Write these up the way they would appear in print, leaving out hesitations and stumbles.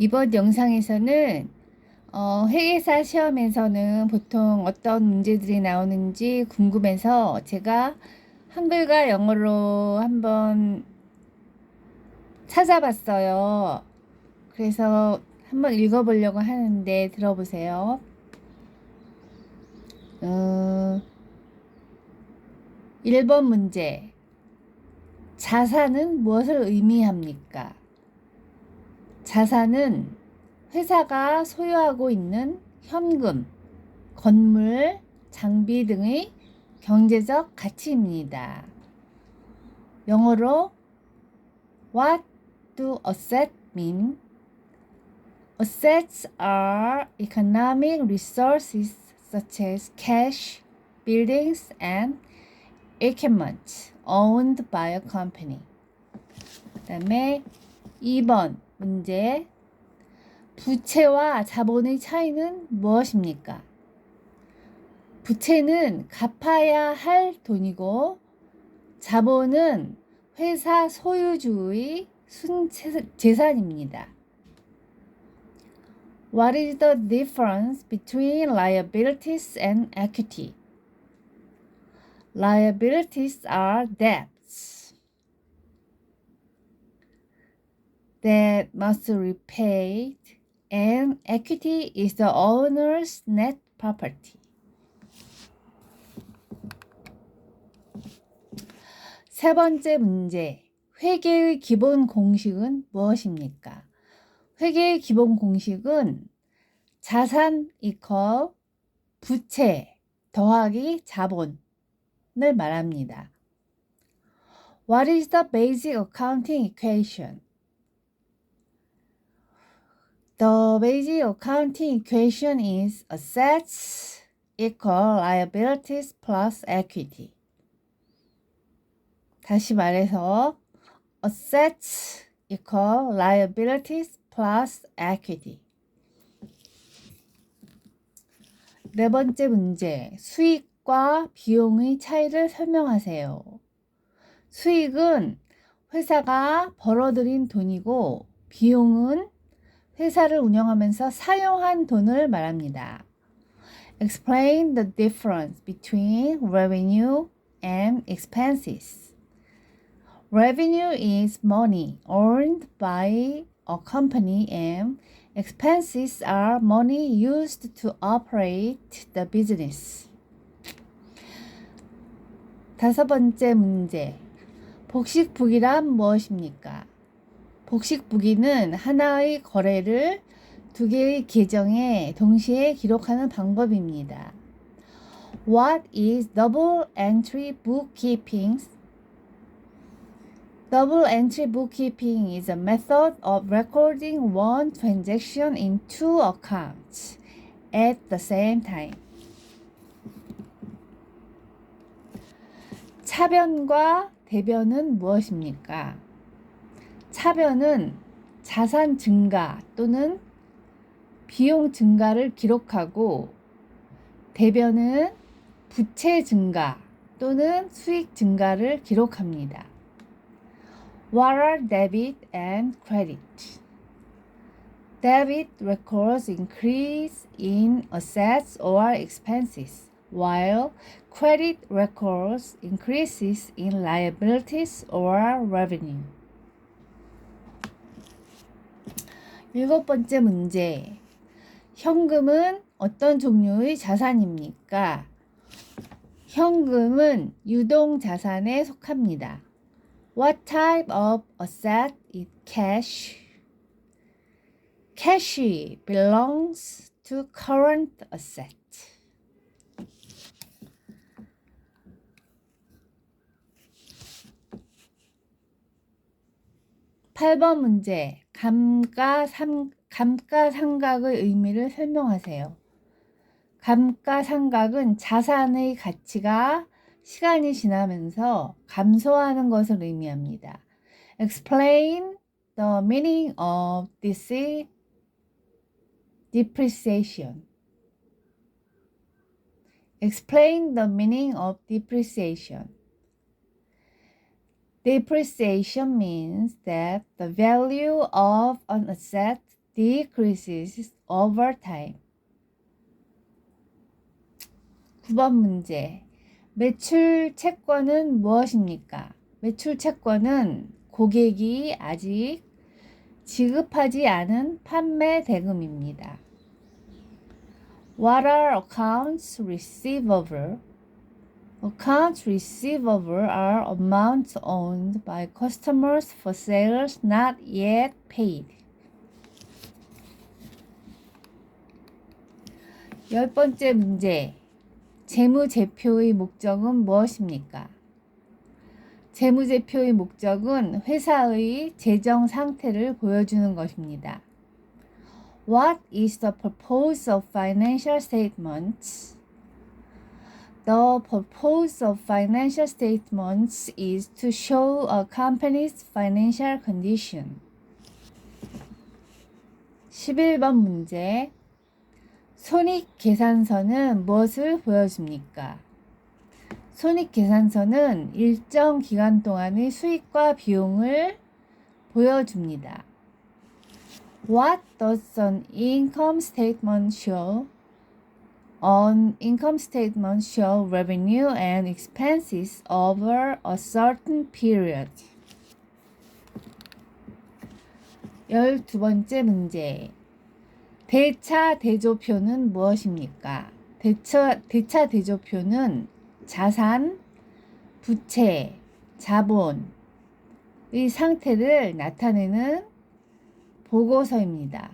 이번 영상에서는 회계사 시험에서는 보통 어떤 문제들이 나오는지 궁금해서 제가 한글과 영어로 한번 찾아봤어요. 그래서 한번 읽어보려고 하는데 들어보세요. 1번 문제. 자산은 무엇을 의미합니까? 자산은 회사가 소유하고 있는 현금, 건물, 장비 등의 경제적 가치입니다. 영어로 What do assets mean? Assets are economic resources such as cash, buildings, and equipment owned by a company. 그 다음에 2번 문제. 부채와 자본의 차이는 무엇입니까? 부채는 갚아야 할 돈이고 자본은 회사 소유주의 순재산입니다. What is the difference between liabilities and equity? Liabilities are debts that must be repaid, and equity is the owner's net property. 세 번째 문제. 회계의 기본 공식은 무엇입니까? 회계의 기본 공식은 자산 이퀄 부채 더하기 자본을 말합니다. What is the basic accounting equation? The basic accounting equation is assets equal liabilities plus equity. 다시 말해서 assets equal liabilities plus equity. 네 번째 문제. 수익과 비용의 차이를 설명하세요. 수익은 회사가 벌어들인 돈이고 비용은 회사를 운영하면서 사용한 돈을 말합니다. Explain the difference between revenue and expenses. Revenue is money earned by a company and expenses are money used to operate the business. 다섯 번째 문제. 복식부기란 무엇입니까? 복식부기는 하나의 거래를 두 개의 계정에 동시에 기록하는 방법입니다. What is double entry bookkeeping? Double entry bookkeeping is a method of recording one transaction in two accounts at the same time. 차변과 대변은 무엇입니까? 차변은 자산 증가 또는 비용 증가를 기록하고 대변은 부채 증가 또는 수익 증가를 기록합니다. What are debit and credit? Debit records increase in assets or expenses, while credit records increases in liabilities or revenue. 일곱 번째 문제. 현금은 어떤 종류의 자산입니까? 현금은 유동 자산에 속합니다. What type of asset is cash? Cash belongs to current asset. (8번) 문제. 감가상각의 의미를 설명하세요. 감가상각은 자산의 가치가 시간이 지나면서 감소하는 것을 의미합니다. Explain the meaning of this depreciation. Explain the meaning of depreciation. Depreciation means that the value of an asset decreases over time. 9번 문제. 매출 채권은 무엇입니까? 매출 채권은 고객이 아직 지급하지 않은 판매 대금입니다. What are accounts receivable? Accounts receivable are amounts owned by customers for sales not yet paid. 10번째 문제. 재무제표의 목적은 무엇입니까? 재무제표의 목적은 회사의 재정 상태를 보여주는 것입니다. What is the purpose of financial statements? The purpose of financial statements is to show a company's financial condition. 11번 문제. 손익계산서는 무엇을 보여줍니까? 손익계산서는 일정 기간 동안의 수익과 비용을 보여줍니다. What does an income statement show? An income statement show revenue and expenses over a certain period. 12번째 문제. 대차대조표는 무엇입니까? 대차대조표는 자산, 부채, 자본의 상태를 나타내는 보고서입니다.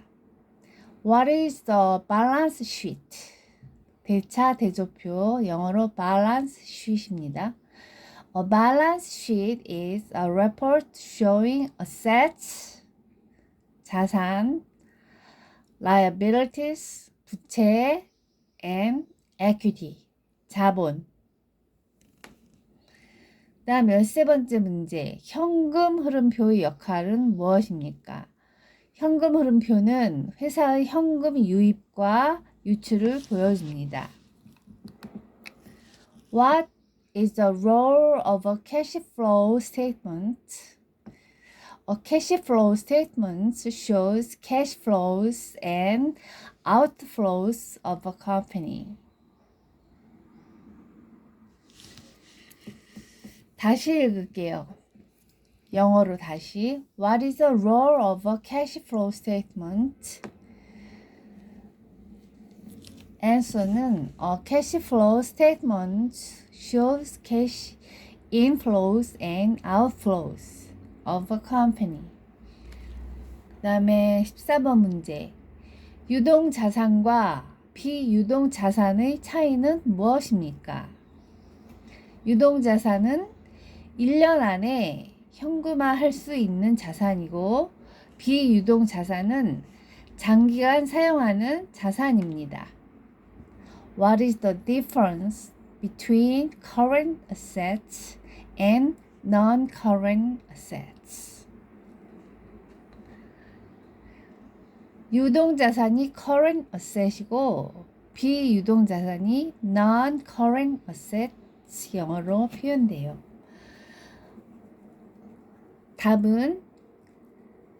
What is the balance sheet? 대차대조표, 영어로 balance sheet입니다. A balance sheet is a report showing assets, 자산, liabilities, 부채, and equity, 자본. 다음 13번째 문제. 현금 흐름표의 역할은 무엇입니까? 현금 흐름표는 회사의 현금 유입과 유출을 보여줍니다. What is the role of a cash flow statement? A cash flow statement shows cash flows and outflows of a company. 다시 읽을게요. 영어로 다시. What is the role of a cash flow statement? answer는 a cash flow statement shows cash inflows and outflows of a company. 그 다음에 14번 문제. 유동자산과 비유동자산의 차이는 무엇입니까? 유동자산은 1년 안에 현금화할 수 있는 자산이고 비유동자산은 장기간 사용하는 자산입니다. What is the difference between current assets and non-current assets? 유동자산이 current asset이고 비유동자산이 non-current assets 영어로 표현돼요. 답은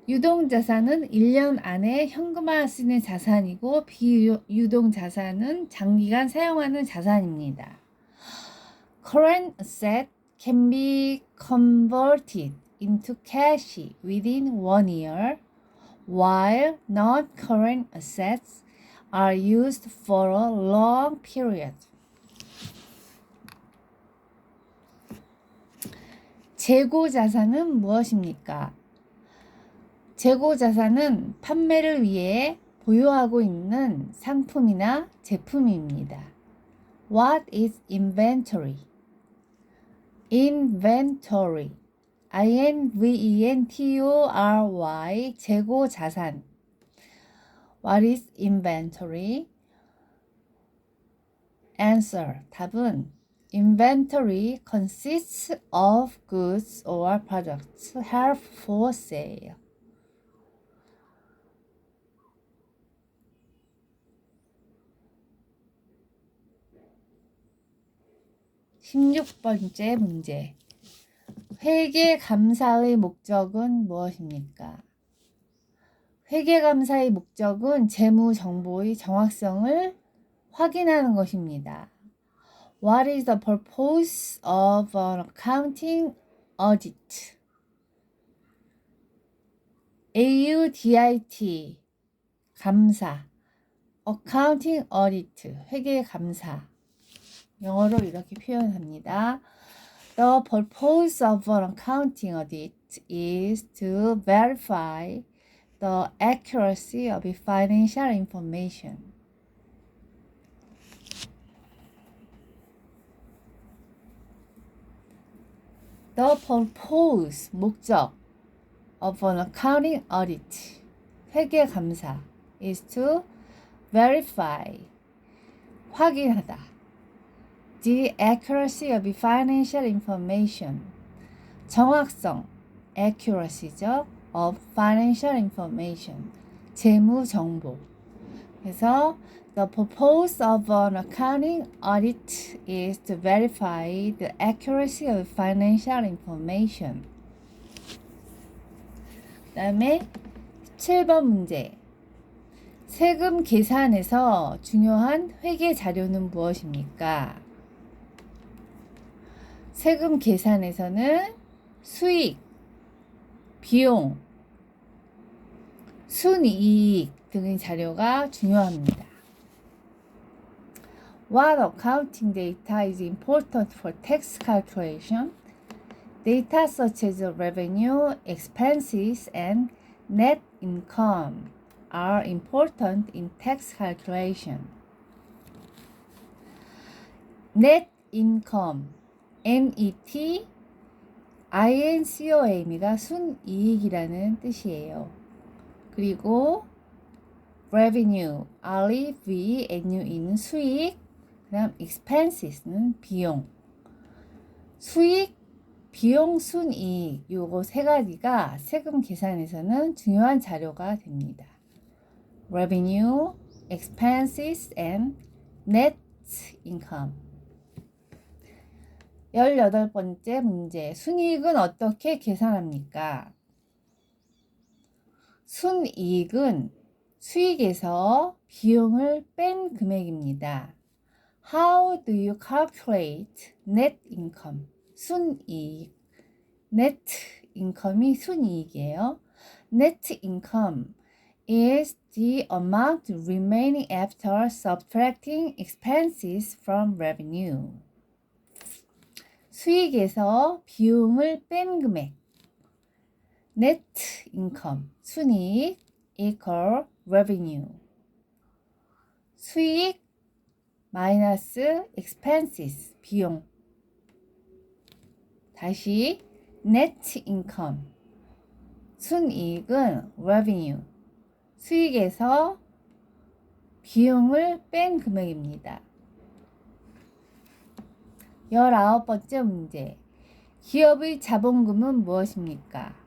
유동자산은 1년 안에 현금화할 수 있는 자산이고 비유동자산은 장기간 사용하는 자산입니다. Current asset can be converted into cash within 1 year, while non-current assets are used for a long period. 재고자산은 무엇입니까? 재고자산은 판매를 위해 보유하고 있는 상품이나 제품입니다. What is inventory? Inventory, inventory, 재고자산. What is inventory? answer, 답은 Inventory consists of goods or products held for sale. 16번째 문제. 회계 감사의 목적은 무엇입니까? 회계감사의 목적은 재무 정보의 정확성을 확인하는 것입니다. What is the purpose of an accounting audit? AUDIT 감사, accounting audit 회계 감사. 영어로 이렇게 표현합니다. The purpose of an accounting audit is to verify the accuracy of financial information. The purpose, 목적 of an accounting audit, 회계 감사 is to verify, 확인하다. The accuracy of financial information, 정확성, accuracy죠. of financial information, 재무 정보. 그래서 the purpose of an accounting audit is to verify the accuracy of financial information. 그 다음에 7번 문제. 세금 계산에서 중요한 회계 자료는 무엇입니까? 세금 계산에서는 수익, 비용, 순이익 등의 자료가 중요합니다. What accounting data is important for tax calculation? Data such as revenue, expenses, and net income are important in tax calculation. Net income, NET, INCOM이가 순이익이라는 뜻이에요. 그리고 revenue, REVNUE는 수익, 그 다음 expenses는 비용. 수익, 비용, 순이익 요거 세 가지가 세금 계산에서는 중요한 자료가 됩니다. Revenue, expenses, and net income. 18번째 문제. 순이익은 어떻게 계산합니까? 순이익은 수익에서 비용을 뺀 금액입니다. How do you calculate net income? 순이익. net income이 순이익이에요. net income is the amount remaining after subtracting expenses from revenue. 수익에서 비용을 뺀 금액. net income, 순이익 equal revenue. 수익 마이너스 expenses, 비용. 다시 net income, 순이익은 revenue, 수익에서 비용을 뺀 금액입니다. 19번째 문제. 기업의 자본금은 무엇입니까?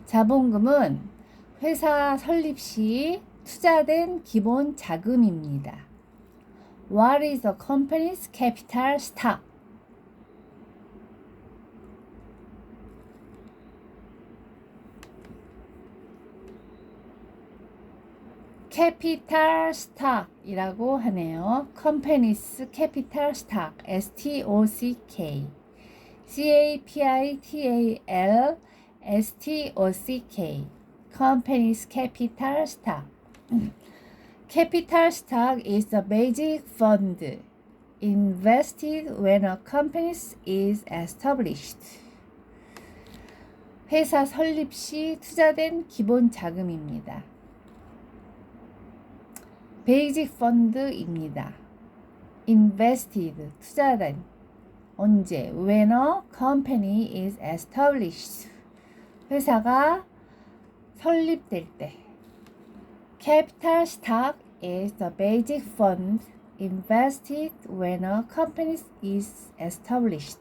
자본금은 회사 설립 시 투자된 기본 자금입니다. What is a company's capital stock? 캐피탈 스톡이라고 하네요. Company's capital stock, STOCK, CAPITAL STOCK, Company's capital stock. Capital stock is the basic fund invested when a company is established. 회사 설립 시 투자된 기본 자금입니다. 베이직 펀드입니다. invested, 투자된. 언제? when a company is established. 회사가 설립될 때. Capital stock is the basic fund invested when a company is established.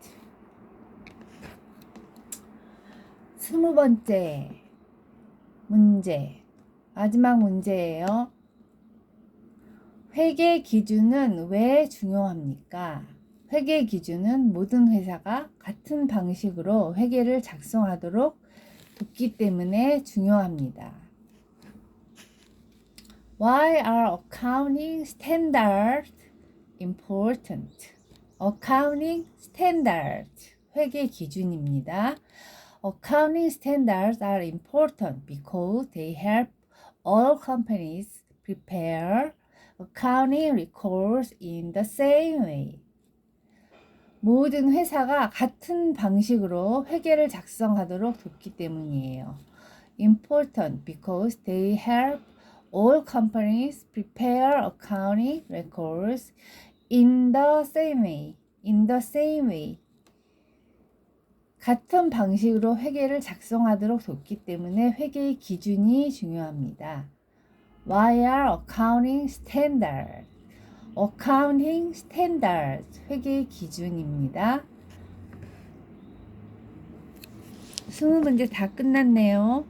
20번째 문제. 마지막 문제예요. 회계 기준은 왜 중요합니까? 회계 기준은 모든 회사가 같은 방식으로 회계를 작성하도록 돕기 때문에 중요합니다. Why are accounting standards important? Accounting standards, 회계 기준입니다. Accounting standards are important because they help all companies prepare accounting records in the same way. 모든 회사가 같은 방식으로 회계를 작성하도록 돕기 때문이에요. Important because they help all companies prepare accounting records in the same way. In the same way. 같은 방식으로 회계를 작성하도록 돕기 때문에 회계의 기준이 중요합니다. Why are accounting standards? Accounting standards, 회계의 기준입니다. 20문제 다 끝났네요.